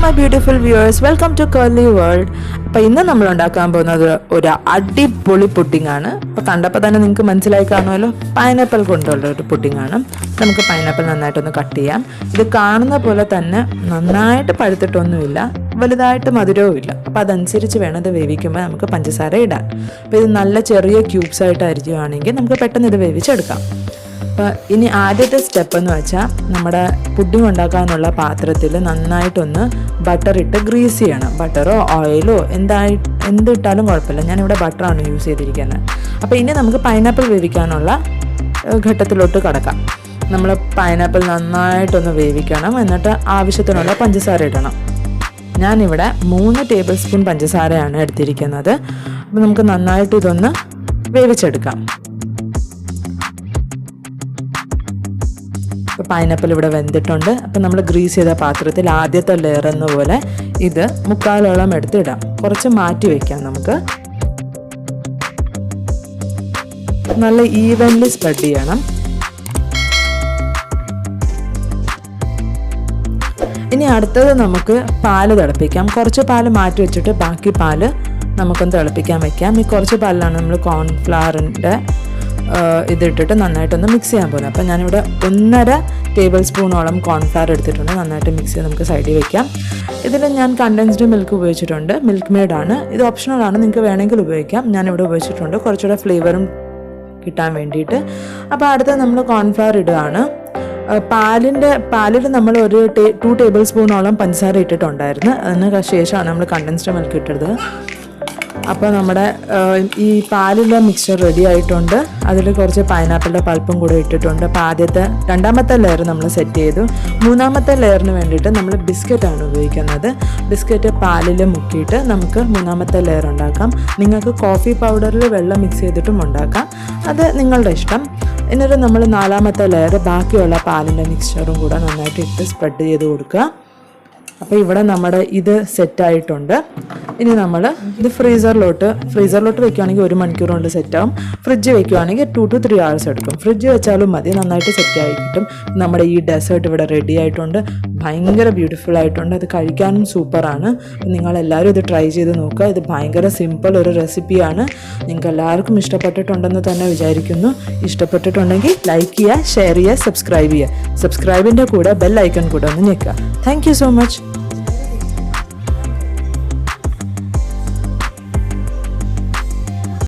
my beautiful viewers, welcome to Curly World. അപ്പോൾ ഇന്ന് നമ്മൾ ഉണ്ടാക്കാൻ പോകുന്നത് ഒരു അടിപൊളി പുഡിംഗ് ആണ്. അപ്പോൾ കണ്ടപ്പോൾ തന്നെ നിങ്ങൾക്ക് മനസ്സിലായി കാണുമല്ലോ, പൈനാപ്പിൾ കൊണ്ടുള്ള ഒരു പുഡിംഗ് ആണ്. നമുക്ക് പൈനാപ്പിൾ നന്നായിട്ടൊന്ന് കട്ട് ചെയ്യാം. ഇത് കാണുന്ന പോലെ തന്നെ നന്നായിട്ട് പഴുത്തിട്ടൊന്നുമില്ല, വലുതായിട്ട് മധുരവും ഇല്ല. അപ്പോൾ അതനുസരിച്ച് വേണം ഇത് വേവിക്കുമ്പോൾ നമുക്ക് പഞ്ചസാര ഇടാൻ. അപ്പോൾ ഇത് നല്ല ചെറിയ ക്യൂബ്സ് ആയിട്ട് അരിയുകയാണെങ്കിൽ നമുക്ക് പെട്ടെന്ന് ഇത് വേവിച്ചെടുക്കാം. അപ്പോൾ ഇനി ആദ്യത്തെ സ്റ്റെപ്പ് എന്ന് വെച്ചാൽ നമ്മുടെ പുഡിംഗ് ഉണ്ടാക്കാനുള്ള പാത്രത്തിൽ നന്നായിട്ടൊന്ന് ബട്ടർ ഇട്ട് ഗ്രീസ് ചെയ്യണം. ബട്ടറോ ഓയിലോ എന്തിട്ടാലും കുഴപ്പമില്ല, ഞാനിവിടെ ബട്ടറാണ് യൂസ് ചെയ്തിരിക്കുന്നത്. അപ്പോൾ ഇനി നമുക്ക് പൈനാപ്പിൾ വേവിക്കാനുള്ള ഘട്ടത്തിലോട്ട് കടക്കാം. നമ്മൾ പൈനാപ്പിൾ നന്നായിട്ടൊന്ന് വേവിക്കണം, എന്നിട്ട് ആവശ്യത്തിനുള്ള പഞ്ചസാര ഇടണം. ഞാനിവിടെ 3 ടേബിൾ സ്പൂൺ പഞ്ചസാരയാണ് എടുത്തിരിക്കുന്നത്. അപ്പോൾ നമുക്ക് നന്നായിട്ട് ഇതൊന്ന് വേവിച്ചെടുക്കാം. ഇപ്പോൾ പൈനാപ്പിൾ ഇവിടെ വെന്തിട്ടുണ്ട്. അപ്പം നമ്മൾ ഗ്രീസ് ചെയ്ത പാത്രത്തിൽ ആദ്യത്തെ ലെയർ എന്ന പോലെ ഇത് 3/4 എടുത്തിടാം. കുറച്ച് മാറ്റി വയ്ക്കാം. നമുക്ക് നല്ല ഈവൻലി സ്പ്രെഡ് ചെയ്യണം. ഇനി അടുത്തത് നമുക്ക് പാല് തിളപ്പിക്കാം. കുറച്ച് പാല് മാറ്റി വെച്ചിട്ട് ബാക്കി പാല് നമുക്കൊന്ന് തിളപ്പിക്കാൻ വയ്ക്കാം. ഈ കുറച്ച് പാലിലാണ് നമ്മൾ കോൺഫ്ലവറിൻ്റെ ഇതിട്ടിട്ട് നന്നായിട്ടൊന്ന് മിക്സ് ചെയ്യാൻ പോകുന്നത്. അപ്പോൾ ഞാനിവിടെ 1.5 ടേബിൾ സ്പൂണോളം കോൺഫ്ലവർ എടുത്തിട്ടുണ്ട്. നന്നായിട്ട് മിക്സ് ചെയ്ത് നമുക്ക് സൈഡിൽ വെക്കാം. ഇതിൽ ഞാൻ കണ്ടൻസ്ഡ് മിൽക്ക് ഉപയോഗിച്ചിട്ടുണ്ട്, മിൽക്ക് മെയ്ഡാണ്. ഇത് ഓപ്ഷണലാണ്, നിങ്ങൾക്ക് വേണമെങ്കിൽ ഉപയോഗിക്കാം. ഞാനിവിടെ ഉപയോഗിച്ചിട്ടുണ്ട് കുറച്ചുകൂടെ ഫ്ലേവറും കിട്ടാൻ വേണ്ടിയിട്ട്. അപ്പോൾ അടുത്ത നമ്മൾ കോൺഫ്ലവർ ഇടുകയാണ്. പാലിൽ നമ്മൾ ഒരു 2 ടേബിൾ സ്പൂണോളം പഞ്ചസാര ഇട്ടിട്ടുണ്ടായിരുന്നു. അതിന് ശേഷമാണ് നമ്മൾ കണ്ടൻസ്ഡ് മിൽക്ക് ഇട്ടത്. അപ്പോൾ നമ്മുടെ ഈ പാലിലെ മിക്സ്ചർ റെഡി ആയിട്ടുണ്ട്. അതിൽ കുറച്ച് പൈനാപ്പിളിൻ്റെ പൾപ്പും കൂടെ ഇട്ടിട്ടുണ്ട്. അപ്പോൾ രണ്ടാമത്തെ ലെയർ നമ്മൾ സെറ്റ് ചെയ്തു. 3ാമത്തെ ലെയറിന് വേണ്ടിയിട്ട് നമ്മൾ ബിസ്ക്കറ്റാണ് ഉപയോഗിക്കുന്നത്. ബിസ്ക്കറ്റ് പാലിൽ മുക്കിയിട്ട് നമുക്ക് 3ാമത്തെ ലെയർ ഉണ്ടാക്കാം. നിങ്ങൾക്ക് കോഫി പൗഡറിൽ വെള്ളം മിക്സ് ചെയ്തിട്ടും ഉണ്ടാക്കാം, അത് നിങ്ങളുടെ ഇഷ്ടം. എന്നിട്ട് നമ്മൾ 4ാമത്തെ ലെയർ ബാക്കിയുള്ള പാലിൻ്റെ മിക്സ്ചറും കൂടെ നന്നായിട്ട് ഇട്ട് സ്പ്രെഡ് ചെയ്ത് കൊടുക്കുക. അപ്പോൾ ഇവിടെ നമ്മുടെ ഇത് സെറ്റായിട്ടുണ്ട്. ഇനി നമ്മൾ ഇത് ഫ്രീസറിലോട്ട് വെക്കുകയാണെങ്കിൽ 1 മണിക്കൂർ കൊണ്ട് സെറ്റാവും. ഫ്രിഡ്ജ് വെക്കുകയാണെങ്കിൽ 2 to 3 hours എടുക്കും. ഫ്രിഡ്ജ് വെച്ചാലും മതി, നന്നായിട്ട് സെറ്റായി കിട്ടും. നമ്മുടെ ഈ ഡെസേർട്ട് ഇവിടെ റെഡി ആയിട്ടുണ്ട്. ഭയങ്കര ബ്യൂട്ടിഫുൾ ആയിട്ടുണ്ട്. അത് കഴിക്കാനും സൂപ്പറാണ്. നിങ്ങളെല്ലാവരും ഇത് ട്രൈ ചെയ്ത് നോക്കുക. ഇത് ഭയങ്കര സിമ്പിൾ ഒരു റെസിപ്പിയാണ്. നിങ്ങൾക്ക് എല്ലാവർക്കും ഇഷ്ടപ്പെട്ടിട്ടുണ്ടെന്ന് തന്നെ വിചാരിക്കുന്നു. ഇഷ്ടപ്പെട്ടിട്ടുണ്ടെങ്കിൽ ലൈക്ക് ചെയ്യുക, ഷെയർ ചെയ്യുക, സബ്സ്ക്രൈബ് ചെയ്യുക. സബ്സ്ക്രൈബിൻ്റെ കൂടെ ബെൽ ഐക്കൺ കൂടെ ഒന്ന് ഞെക്കുക. Thank you so much.